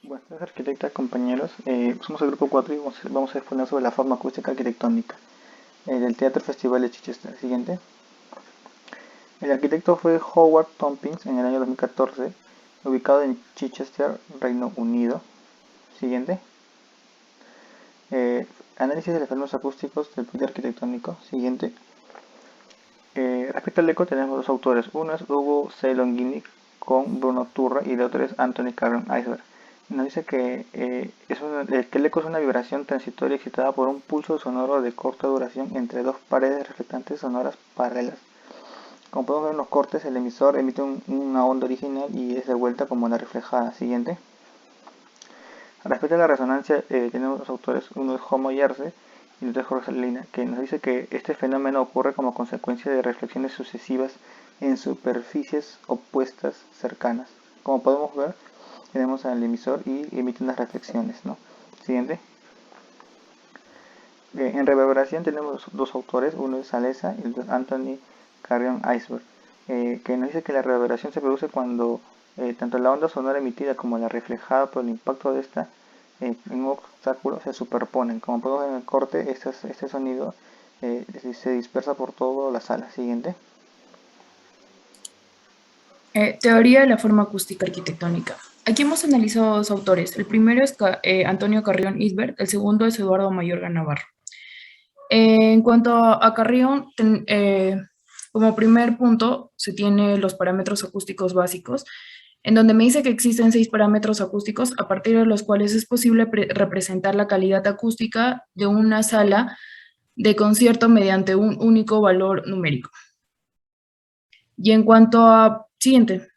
Buenas tardes, arquitectas, compañeros. Somos el grupo 4 y vamos a exponer sobre la forma acústica arquitectónica del Teatro Festival de Chichester. Siguiente. El arquitecto fue Howard Tompkins en el año 2014, ubicado en Chichester, Reino Unido. Siguiente. Análisis de los fenómenos acústicos del proyecto arquitectónico. Siguiente. Respecto al eco tenemos dos autores. Uno es Hugo C. Longini con Bruno Turra y el otro es Anthony Carrion Iceberg. Nos dice que, que el eco es una vibración transitoria excitada por un pulso sonoro de corta duración entre dos paredes reflectantes sonoras paralelas. Como podemos ver en los cortes, el emisor emite una onda original y es devuelta como onda reflejada. Siguiente. Respecto a la resonancia, tenemos dos autores. Uno es Homo Yerse y el otro es Jorge Lina, que nos dice que este fenómeno ocurre como consecuencia de reflexiones sucesivas en superficies opuestas cercanas. Como podemos ver, tenemos al emisor y emite unas reflexiones, ¿no? Siguiente. En reverberación tenemos dos autores, uno es Salesa y el otro es Anthony Carrion Iceberg, que nos dice que la reverberación se produce cuando tanto la onda sonora emitida como la reflejada por el impacto de esta en un obstáculo se superponen. Como podemos ver en el corte, este sonido se dispersa por toda la sala. Siguiente. Teoría de la forma acústica arquitectónica. Aquí hemos analizado dos autores. El primero es Antonio Carrión Isbert, el segundo es Eduardo Mayorga Navarro. En cuanto a Carrión, como primer punto se tiene los parámetros acústicos básicos, en donde me dice que existen 6 parámetros acústicos a partir de los cuales es posible representar la calidad acústica de una sala de concierto mediante un único valor numérico. Y en cuanto a, siguiente,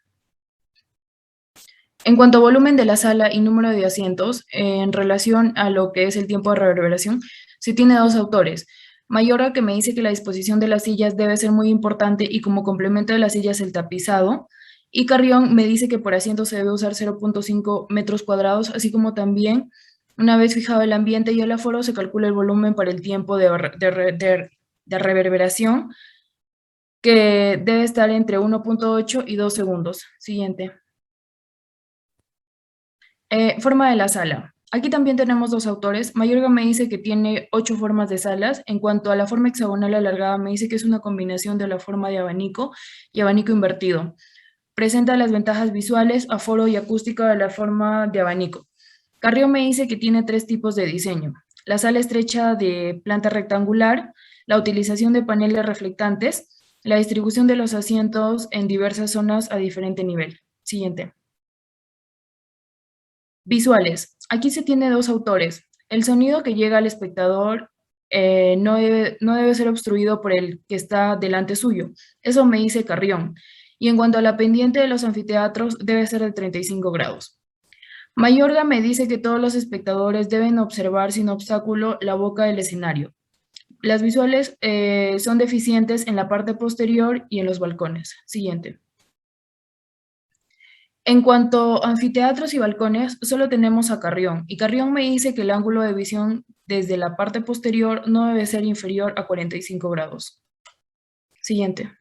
en cuanto a volumen de la sala y número de asientos, en relación a lo que es el tiempo de reverberación, se tiene dos autores. Mayorga, que me dice que la disposición de las sillas debe ser muy importante y como complemento de las sillas el tapizado. Y Carrión me dice que por asiento se debe usar 0.5 metros cuadrados, así como también, una vez fijado el ambiente y el aforo, se calcula el volumen para el tiempo de reverberación, que debe estar entre 1.8 y 2 segundos. Siguiente. Forma de la sala. Aquí también tenemos dos autores. Mayorga me dice que tiene 8 formas de salas. En cuanto a la forma hexagonal alargada, me dice que es una combinación de la forma de abanico y abanico invertido. Presenta las ventajas visuales, aforo y acústica de la forma de abanico. Carrió me dice que tiene 3 tipos de diseño. La sala estrecha de planta rectangular, la utilización de paneles reflectantes, la distribución de los asientos en diversas zonas a diferente nivel. Siguiente. Visuales. Aquí se tiene dos autores. El sonido que llega al espectador no debe ser obstruido por el que está delante suyo. Eso me dice Carrión. Y en cuanto a la pendiente de los anfiteatros, debe ser de 35 grados. Mayorga me dice que todos los espectadores deben observar sin obstáculo la boca del escenario. Las visuales son deficientes en la parte posterior y en los balcones. Siguiente. En cuanto a anfiteatros y balcones, solo tenemos a Carrión, y Carrión me dice que el ángulo de visión desde la parte posterior no debe ser inferior a 45 grados. Siguiente.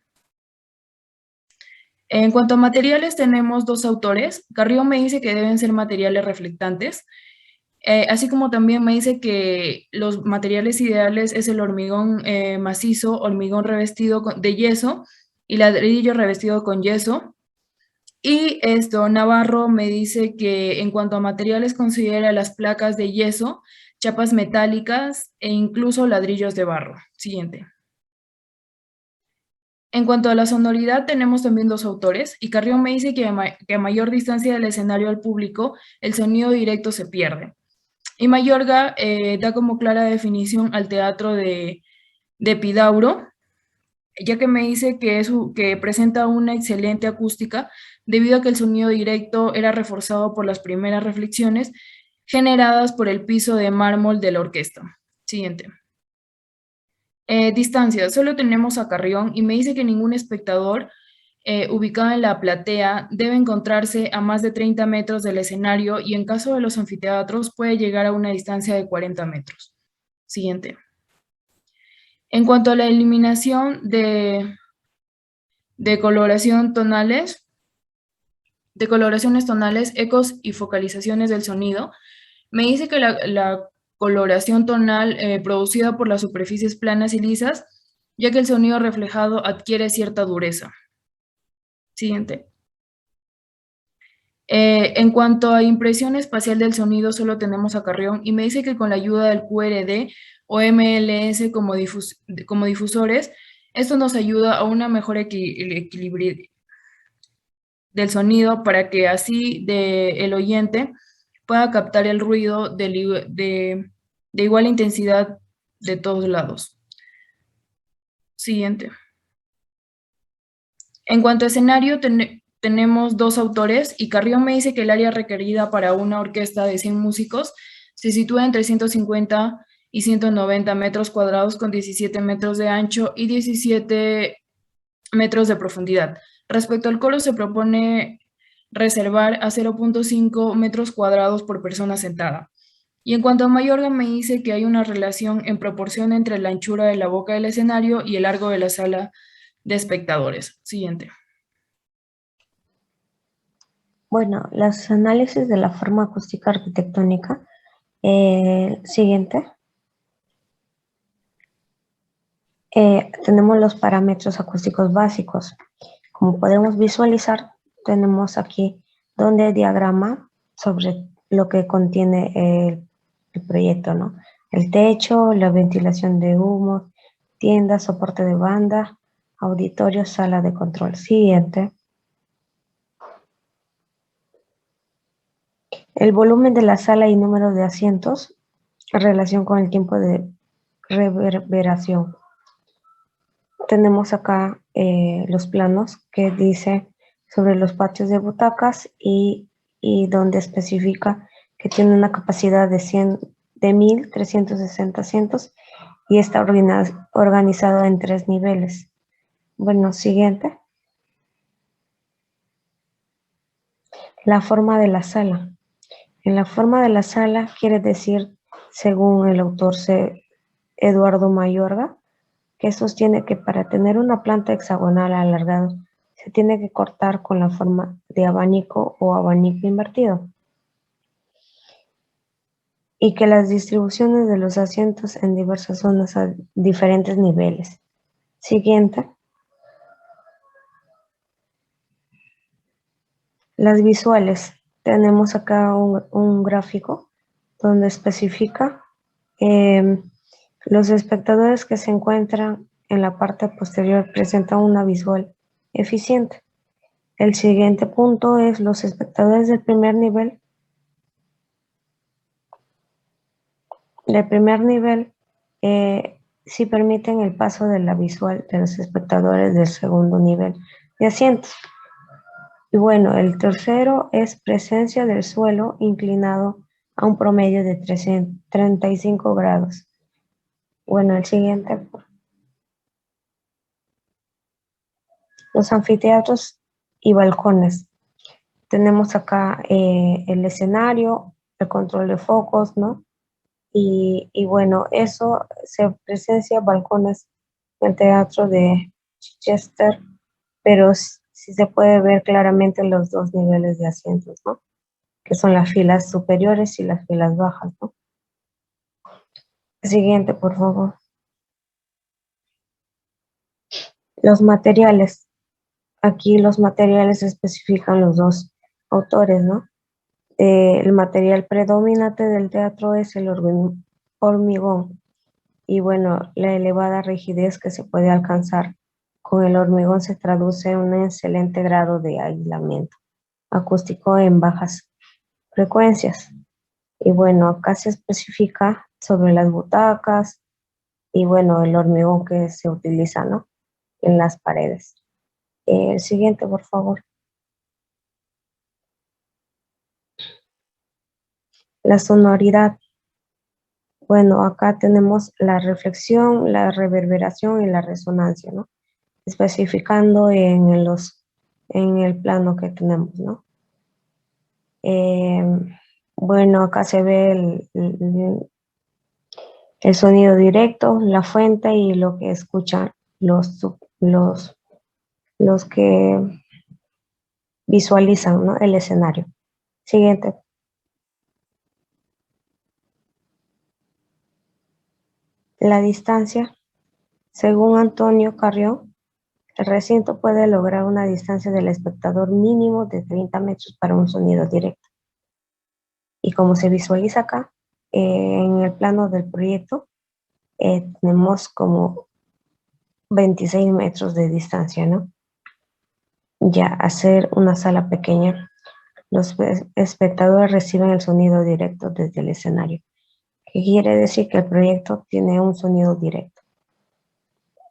En cuanto a materiales, tenemos dos autores. Carrión me dice que deben ser materiales reflectantes, así como también me dice que los materiales ideales es el hormigón macizo, hormigón revestido de yeso y ladrillo revestido con yeso. Y esto, Navarro me dice que en cuanto a materiales considera las placas de yeso, chapas metálicas e incluso ladrillos de barro. Siguiente. En cuanto a la sonoridad, tenemos también dos autores, y Carrión me dice que a mayor distancia del escenario al público, el sonido directo se pierde. Y Mayorga da como clara definición al teatro de Epidauro, ya que me dice que presenta una excelente acústica debido a que el sonido directo era reforzado por las primeras reflexiones generadas por el piso de mármol de la orquesta. Siguiente. Distancia. Solo tenemos a Carrión y me dice que ningún espectador ubicado en la platea debe encontrarse a más de 30 metros del escenario y en caso de los anfiteatros puede llegar a una distancia de 40 metros. Siguiente. En cuanto a la eliminación de coloración tonales, de coloraciones tonales, ecos y focalizaciones del sonido, me dice que la coloración tonal producida por las superficies planas y lisas, ya que el sonido reflejado adquiere cierta dureza. Siguiente. En cuanto a impresión espacial del sonido, solo tenemos a Carrión y me dice que con la ayuda del QRD o MLS como difusores, esto nos ayuda a una mejor equilibrio del sonido para que así el oyente pueda captar el ruido de igual intensidad de todos lados. Siguiente. En cuanto a escenario, tenemos dos autores y Carrión me dice que el área requerida para una orquesta de 100 músicos se sitúa entre 150 y 190 metros cuadrados con 17 metros de ancho y 17 metros de profundidad. Respecto al coro, se propone reservar a 0.5 metros cuadrados por persona sentada. Y en cuanto a Mayorga, me dice que hay una relación en proporción entre la anchura de la boca del escenario y el largo de la sala de espectadores. Siguiente. Bueno, los análisis de la forma acústica arquitectónica. Siguiente. Tenemos los parámetros acústicos básicos. Como podemos visualizar, tenemos aquí donde diagrama sobre lo que contiene el proyecto, ¿no? El techo, la ventilación de humo, tienda, soporte de banda, auditorio, sala de control. Siguiente. El volumen de la sala y número de asientos en relación con el tiempo de reverberación. Tenemos acá los planos que dice sobre los patios de butacas y donde especifica que tiene una capacidad de 1.360 asientos y está organizado en 3 niveles. Bueno, siguiente. La forma de la sala. En la forma de la sala quiere decir, según el autor Eduardo Mayorga, que sostiene que para tener una planta hexagonal alargada se tiene que cortar con la forma de abanico o abanico invertido, y que las distribuciones de los asientos en diversas zonas a diferentes niveles. Siguiente. Las visuales. Tenemos acá un gráfico donde especifica los espectadores que se encuentran en la parte posterior presentan una visual eficiente. El siguiente punto es los espectadores del primer nivel. Sí permiten el paso de la visual de los espectadores del segundo nivel de asientos. Y bueno, el tercero es presencia del suelo inclinado a un promedio de 35 grados. Bueno, el siguiente. Los anfiteatros y balcones. Tenemos acá el escenario, el control de focos, ¿no? Y bueno, eso se presencia balcones en el teatro de Chichester, pero sí se puede ver claramente los dos niveles de asientos, ¿no? Que son las filas superiores y las filas bajas, ¿no? Siguiente, por favor. Los materiales. Aquí los materiales especifican los dos autores, ¿no? El material predominante del teatro es el hormigón. Y bueno, la elevada rigidez que se puede alcanzar con el hormigón se traduce en un excelente grado de aislamiento acústico en bajas frecuencias. Y bueno, acá se especifica sobre las butacas y bueno, el hormigón que se utiliza, ¿no? En las paredes. El siguiente, por favor. La sonoridad. Bueno, acá tenemos la reflexión, la reverberación y la resonancia, ¿no? Especificando en el plano que tenemos, ¿no? Bueno, acá se ve el sonido directo, la fuente y lo que escuchan los que visualizan, ¿no?, el escenario. Siguiente. La distancia. Según Antonio Carrión, el recinto puede lograr una distancia del espectador mínimo de 30 metros para un sonido directo. Y como se visualiza acá, en el plano del proyecto, tenemos como 26 metros de distancia, ¿no? Ya hacer una sala pequeña, los espectadores reciben el sonido directo desde el escenario, que quiere decir que el proyecto tiene un sonido directo.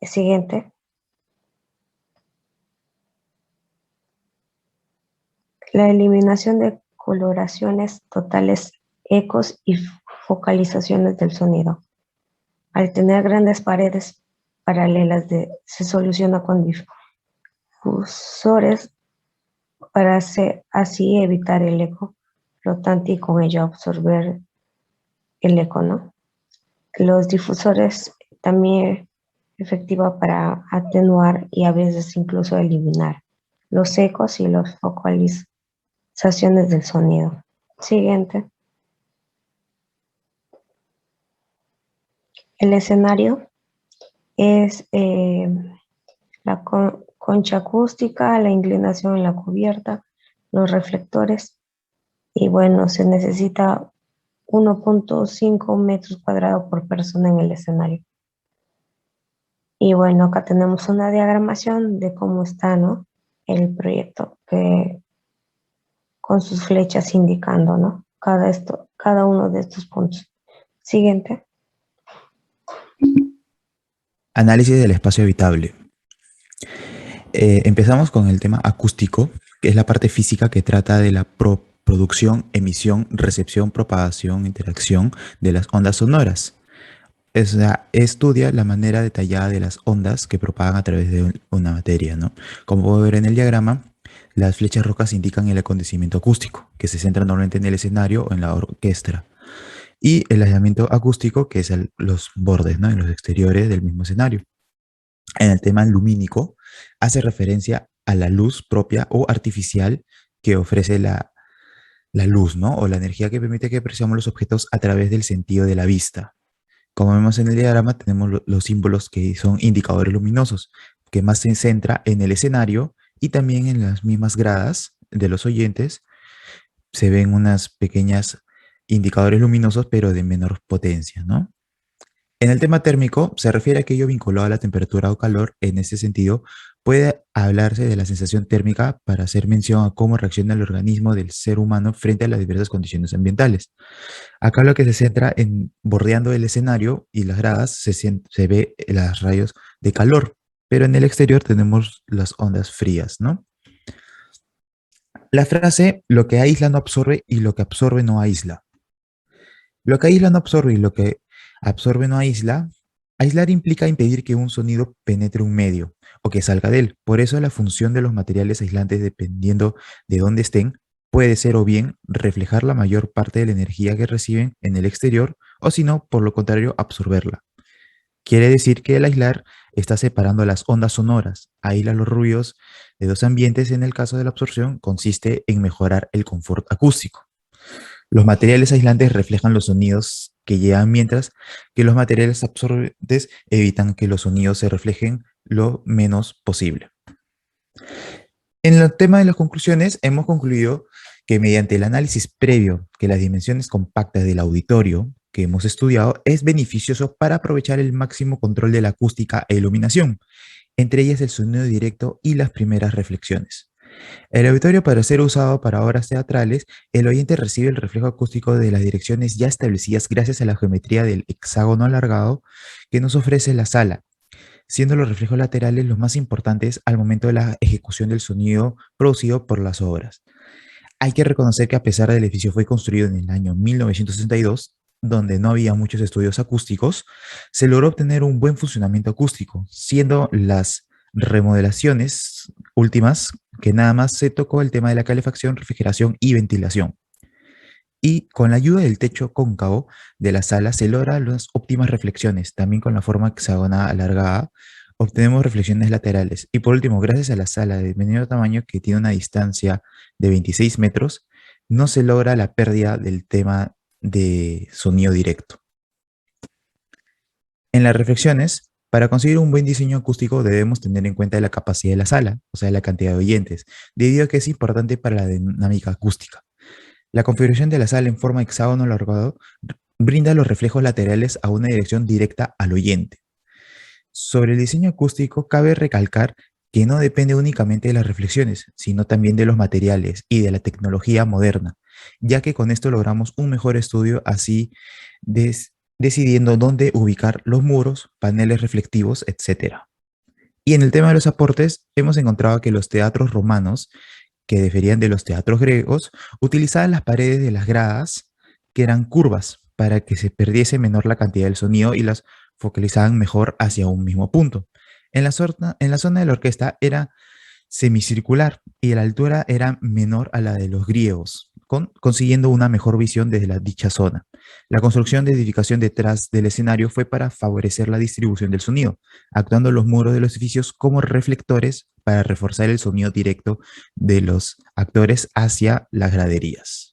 Siguiente. La eliminación de coloraciones totales, ecos y focalizaciones del sonido. Al tener grandes paredes paralelas se soluciona con difusores para así evitar el eco flotante y con ello absorber el eco, ¿no? Los difusores también efectiva para atenuar y a veces incluso eliminar los ecos y las focalizaciones del sonido. Siguiente. El escenario es la concha acústica, la inclinación en la cubierta, los reflectores y bueno, se necesita 1.5 metros cuadrados por persona en el escenario. Y bueno, acá tenemos una diagramación de cómo está, ¿no?, el proyecto, que con sus flechas indicando, ¿no?, cada uno de estos puntos. Siguiente. Análisis del espacio habitable. Empezamos con el tema acústico, que es la parte física que trata de la producción, emisión, recepción, propagación, interacción de las ondas sonoras. O sea, estudia la manera detallada de las ondas que propagan a través de una materia, ¿no? Como puedo ver en el diagrama, las flechas rojas indican el acontecimiento acústico, que se centra normalmente en el escenario o en la orquesta. Y el aislamiento acústico, que es los bordes, ¿no?, en los exteriores del mismo escenario. En el tema lumínico, hace referencia a la luz propia o artificial que ofrece la luz, ¿no?, o la energía que permite que apreciamos los objetos a través del sentido de la vista. Como vemos en el diagrama, tenemos los símbolos que son indicadores luminosos, que más se centra en el escenario y también en las mismas gradas de los oyentes. Se ven unas pequeñas indicadores luminosos, pero de menor potencia, ¿no? En el tema térmico, se refiere a aquello vinculado a la temperatura o calor. En este sentido, puede hablarse de la sensación térmica para hacer mención a cómo reacciona el organismo del ser humano frente a las diversas condiciones ambientales. Acá lo que se centra en bordeando el escenario y las gradas se ve los rayos de calor, pero en el exterior tenemos las ondas frías, ¿no? La frase, lo que aísla no absorbe y lo que absorbe no aísla. Lo que aísla no absorbe y lo que absorbe no aísla. Aislar implica impedir que un sonido penetre un medio o que salga de él. Por eso la función de los materiales aislantes, dependiendo de dónde estén, puede ser o bien reflejar la mayor parte de la energía que reciben en el exterior o si no, por lo contrario, absorberla. Quiere decir que el aislar está separando las ondas sonoras, aísla los ruidos de dos ambientes. En el caso de la absorción, consiste en mejorar el confort acústico. Los materiales aislantes reflejan los sonidos que llegan, mientras que los materiales absorbentes evitan que los sonidos se reflejen lo menos posible. En el tema de las conclusiones, hemos concluido que mediante el análisis previo que las dimensiones compactas del auditorio que hemos estudiado es beneficioso para aprovechar el máximo control de la acústica e iluminación, entre ellas el sonido directo y las primeras reflexiones. El auditorio, para ser usado para obras teatrales, el oyente recibe el reflejo acústico de las direcciones ya establecidas gracias a la geometría del hexágono alargado que nos ofrece la sala, siendo los reflejos laterales los más importantes al momento de la ejecución del sonido producido por las obras. Hay que reconocer que a pesar del edificio fue construido en el año 1962, donde no había muchos estudios acústicos, se logró obtener un buen funcionamiento acústico, siendo las remodelaciones últimas que nada más se tocó el tema de la calefacción, refrigeración y ventilación. Y con la ayuda del techo cóncavo de la sala se logran las óptimas reflexiones, también con la forma hexagonal alargada obtenemos reflexiones laterales. Y por último, gracias a la sala de menor tamaño que tiene una distancia de 26 metros, no se logra la pérdida del tema de sonido directo. En las reflexiones, para conseguir un buen diseño acústico debemos tener en cuenta la capacidad de la sala, o sea, la cantidad de oyentes, debido a que es importante para la dinámica acústica. La configuración de la sala en forma hexágono alargado brinda los reflejos laterales a una dirección directa al oyente. Sobre el diseño acústico, cabe recalcar que no depende únicamente de las reflexiones, sino también de los materiales y de la tecnología moderna, ya que con esto logramos un mejor estudio así decidiendo dónde ubicar los muros, paneles reflectivos, etc. Y en el tema de los aportes, hemos encontrado que los teatros romanos, que diferían de los teatros griegos, utilizaban las paredes de las gradas, que eran curvas, para que se perdiese menor la cantidad del sonido y las focalizaban mejor hacia un mismo punto. En la zona de la orquesta era semicircular y la altura era menor a la de los griegos, consiguiendo una mejor visión desde dicha zona. La construcción de edificación detrás del escenario fue para favorecer la distribución del sonido, actuando los muros de los edificios como reflectores para reforzar el sonido directo de los actores hacia las graderías.